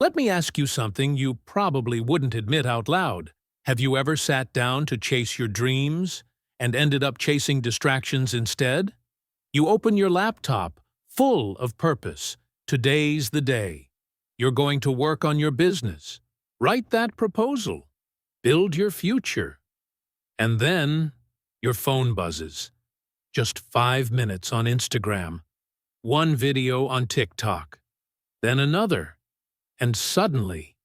Let me ask you something you probably wouldn't admit out loud. Have you ever sat down to chase your dreams and ended up chasing distractions instead? You open your laptop, full of purpose. Today's the day. You're going to work on your business, write that proposal, build your future. And then your phone buzzes. Just 5 minutes on Instagram, one video on TikTok, then another. And suddenly,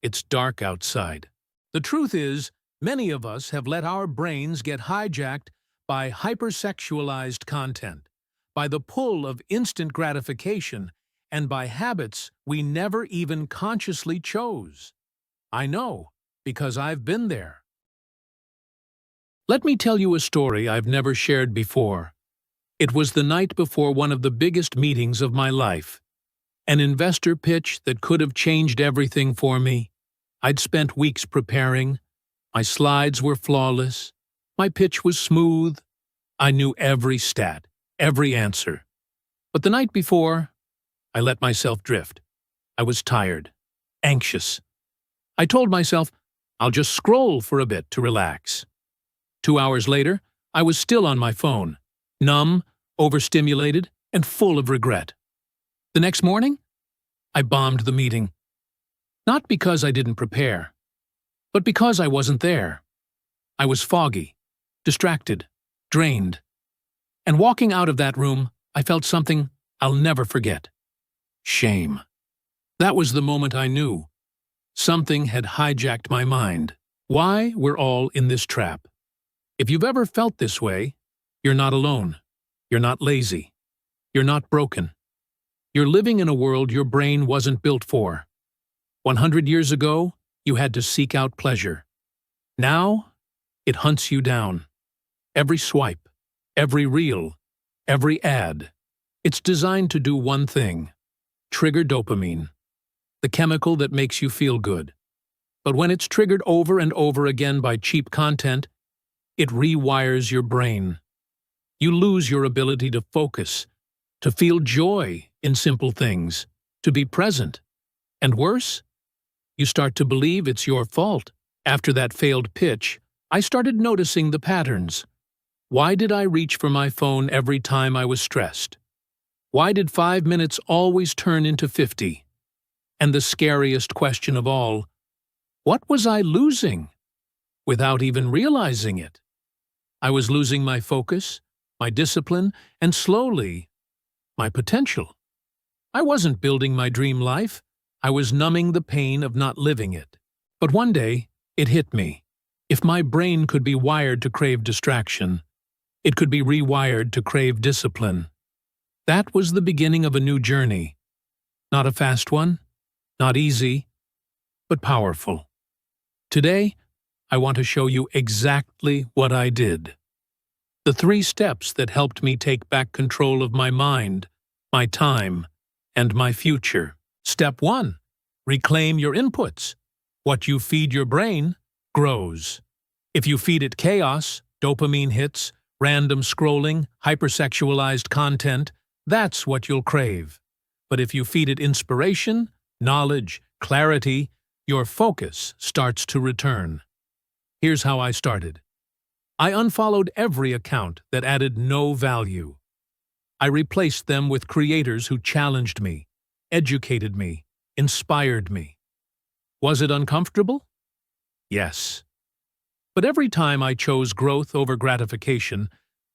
it's dark outside. The truth is, many of us have let our brains get hijacked by hypersexualized content, by the pull of instant gratification, and by habits we never even consciously chose. I know, because I've been there. Let me tell you a story I've never shared before. It was the night before one of the biggest meetings of my life. An investor pitch that could have changed everything for me. I'd spent weeks preparing. My slides were flawless. My pitch was smooth. I knew every stat, every answer. But the night before, I let myself drift. I was tired, anxious. I told myself, I'll just scroll for a bit to relax. 2 hours later, I was still on my phone, numb, overstimulated, and full of regret. The next morning, I bombed the meeting. Not because I didn't prepare, but because I wasn't there. I was foggy, distracted, drained. And walking out of that room, I felt something I'll never forget. Shame. That was the moment I knew. Something had hijacked my mind. Why we're all in this trap. If you've ever felt this way, you're not alone. You're not lazy. You're not broken. You're living in a world your brain wasn't built for. 100 years ago, you had to seek out pleasure. Now, it hunts you down. Every swipe, every reel, every ad. It's designed to do one thing: trigger dopamine, the chemical that makes you feel good. But when it's triggered over and over again by cheap content, it rewires your brain. You lose your ability to focus, to feel joy in simple things, to be present. And worse, you start to believe it's your fault. After that failed pitch, I started noticing the patterns. Why did I reach for my phone every time I was stressed? Why did 5 minutes always turn into 50? And the scariest question of all, what was I losing? Without even realizing it. I was losing my focus, my discipline, and slowly, my potential. I wasn't building my dream life. I was numbing the pain of not living it. But one day, it hit me. If my brain could be wired to crave distraction, it could be rewired to crave discipline. That was the beginning of a new journey. Not a fast one, not easy, but powerful. Today, I want to show you exactly what I did. The 3 steps that helped me take back control of my mind, my time, and my future. Step 1. Reclaim your inputs. What you feed your brain grows. If you feed it chaos, dopamine hits, random scrolling, hypersexualized content, that's what you'll crave. But if you feed it inspiration, knowledge, clarity, your focus starts to return. Here's how I started. I unfollowed every account that added no value. I replaced them with creators who challenged me, educated me, inspired me. Was it uncomfortable? Yes. But every time I chose growth over gratification,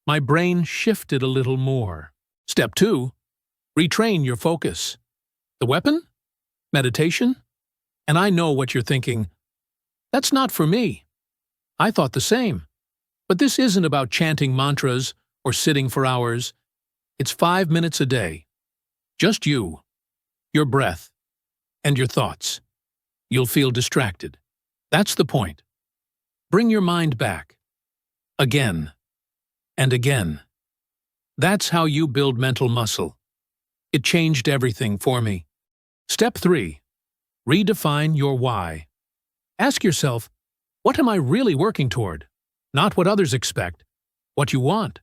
my brain shifted a little more. Step 2. Retrain your focus. The weapon? Meditation? And I know what you're thinking. That's not for me. I thought the same. But this isn't about chanting mantras or sitting for hours. It's 5 minutes a day. Just you, your breath, and your thoughts. You'll feel distracted. That's the point. Bring your mind back. Again and again. That's how you build mental muscle. It changed everything for me. Step 3. Redefine your why. Ask yourself, what am I really working toward? Not what others expect, what you want.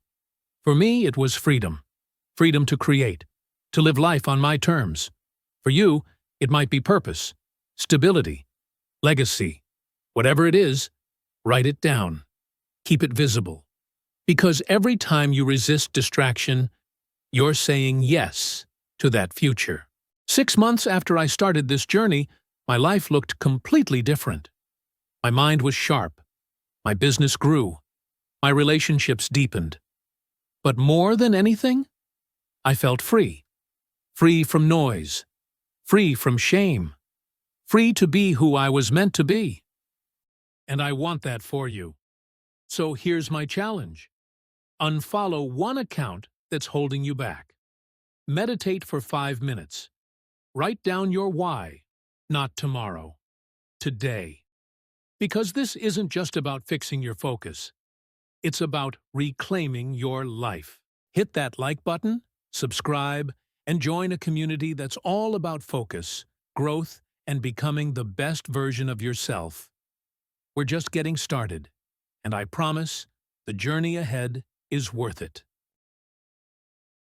For me, it was freedom. Freedom to create, to live life on my terms. For you, It might be purpose, stability, legacy. Whatever it is, write it down. Keep it visible. Because every time you resist distraction, you're saying yes to that future. 6 months after I started this journey, my life looked completely different. My mind was sharp. My business grew. My relationships deepened. But more than anything, I felt free. Free from noise. Free from shame. Free to be who I was meant to be. And I want that for you. So here's my challenge. Unfollow one account that's holding you back. Meditate for 5 minutes. Write down your why, not tomorrow. Today. Because this isn't just about fixing your focus. It's about reclaiming your life. Hit that like button, subscribe, and join a community that's all about focus, growth, and becoming the best version of yourself. We're just getting started, and I promise the journey ahead is worth it.